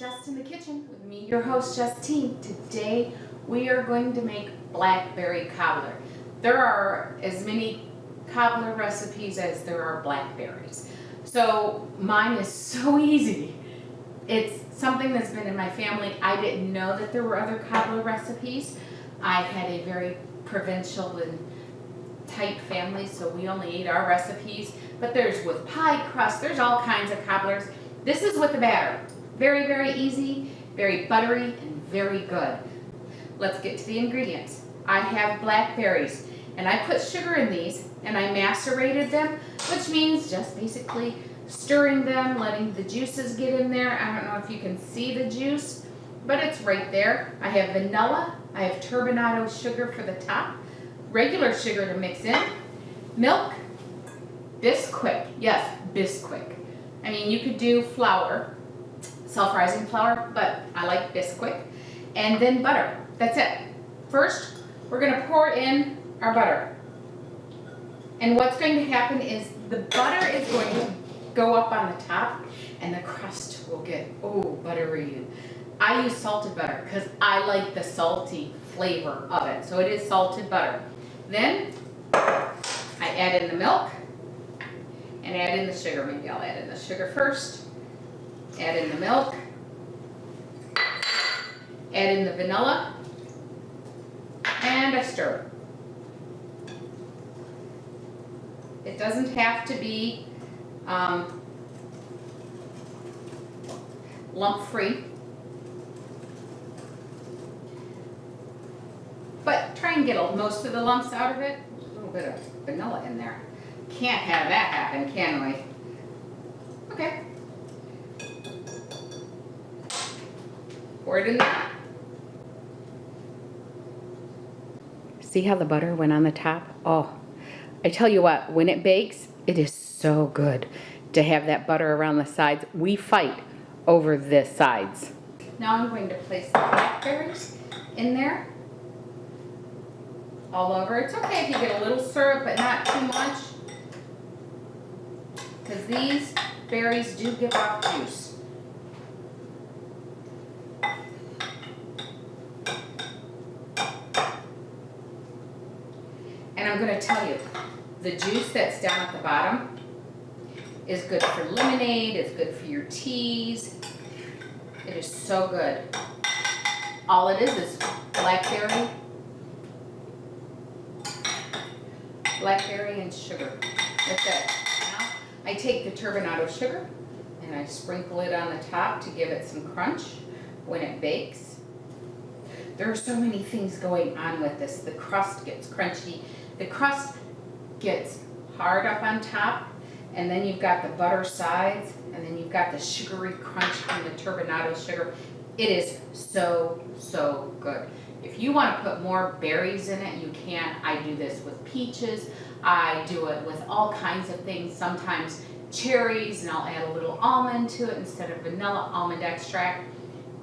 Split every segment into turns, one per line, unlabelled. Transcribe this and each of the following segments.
Just in the Kitchen with me, your host Justine. Today we are going to make Blackberry Cobbler. There are as many cobbler recipes as there are blackberries. So mine is so easy. It's something that's been in my family. I didn't know that there were other cobbler recipes. I had a very provincial and tight family, so we only ate our recipes. But there's with pie crust, there's all kinds of cobblers. This is with the batter. Very, very easy, very buttery, and very good. Let's get to the ingredients. I have blackberries, and I put sugar in these, and I macerated them, which means just basically stirring them, letting the juices get in there. I don't know if you can see the juice, but it's right there. I have vanilla, I have turbinado sugar for the top, regular sugar to mix in, milk, Bisquick, yes, Bisquick. I mean, you could do flour, self-rising flour, but I like Bisquick. And then butter. That's it. First, we're going to pour in our butter. And what's going to happen is the butter is going to go up on the top and the crust will get, buttery. I use salted butter because I like the salty flavor of it. So it is salted butter. Then I add in the milk and add in the sugar. Maybe I'll add in the sugar first. Add in the milk, add in the vanilla, and I stir. It doesn't have to be lump-free, but try and get most of the lumps out of it. There's a little bit of vanilla in there. Can't have that happen, can we? Okay. Pour it in there. See how the butter went on the top? Oh, I tell you what, when it bakes, it is so good to have that butter around the sides. We fight over the sides. Now I'm going to place the blackberries in there. All over. It's okay if you get a little syrup, but not too much, because these berries do give off juice. And I'm going to tell you, the juice that's down at the bottom is good for lemonade, it's good for your teas. It is so good. All it is blackberry and sugar. That's it. Now, I take the turbinado sugar and I sprinkle it on the top to give it some crunch when it bakes. There are so many things going on with this. The crust gets crunchy. The crust gets hard up on top, and then you've got the butter sides, and then you've got the sugary crunch from the turbinado sugar. It is so, so good. If you want to put more berries in it, you can. I do this with peaches. I do it with all kinds of things. Sometimes cherries, and I'll add a little almond to it instead of vanilla almond extract.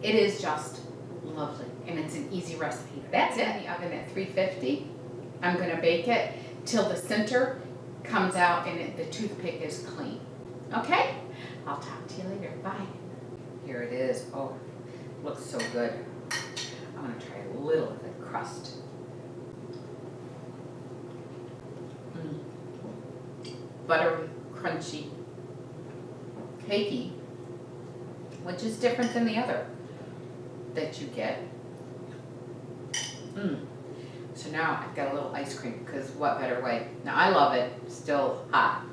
It is just lovely, and it's an easy recipe. That's it. In the oven at 350. I'm going to bake it till the center comes out and the toothpick is clean. Okay? I'll talk to you later. Bye. Here it is. Oh, looks so good. I'm going to try a little of the crust. Buttery, crunchy, cakey, which is different than the other that you get. So now I've got a little ice cream, because what better way? Now I love it still hot.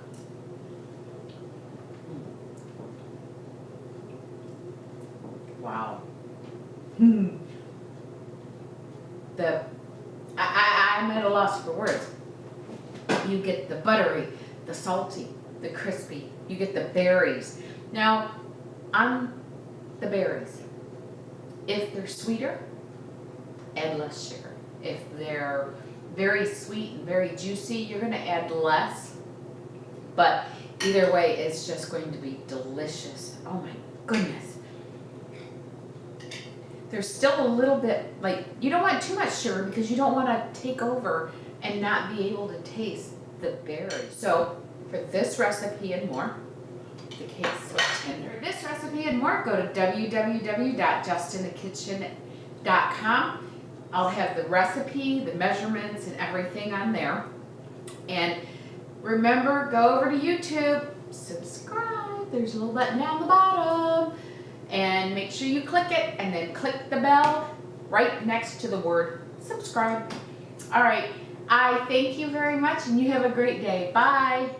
Wow. I'm at a loss for words. You get the buttery, the salty, the crispy. You get the berries. Now, on the berries, if they're sweeter, add less sugar. If they're very sweet and very juicy, you're going to add less. But either way, it's just going to be delicious. Oh my goodness. There's still a little bit, you don't want too much sugar because you don't want to take over and not be able to taste the berries. So for this recipe and more, The cake's so tender. For this recipe and more, go to www.justinthekitchen.com. I'll have the recipe, the measurements, and everything on there. And remember, go over to YouTube, subscribe. There's a little button down the bottom. And make sure you click it, and then click the bell right next to the word subscribe. All right, I thank you very much, and you have a great day. Bye.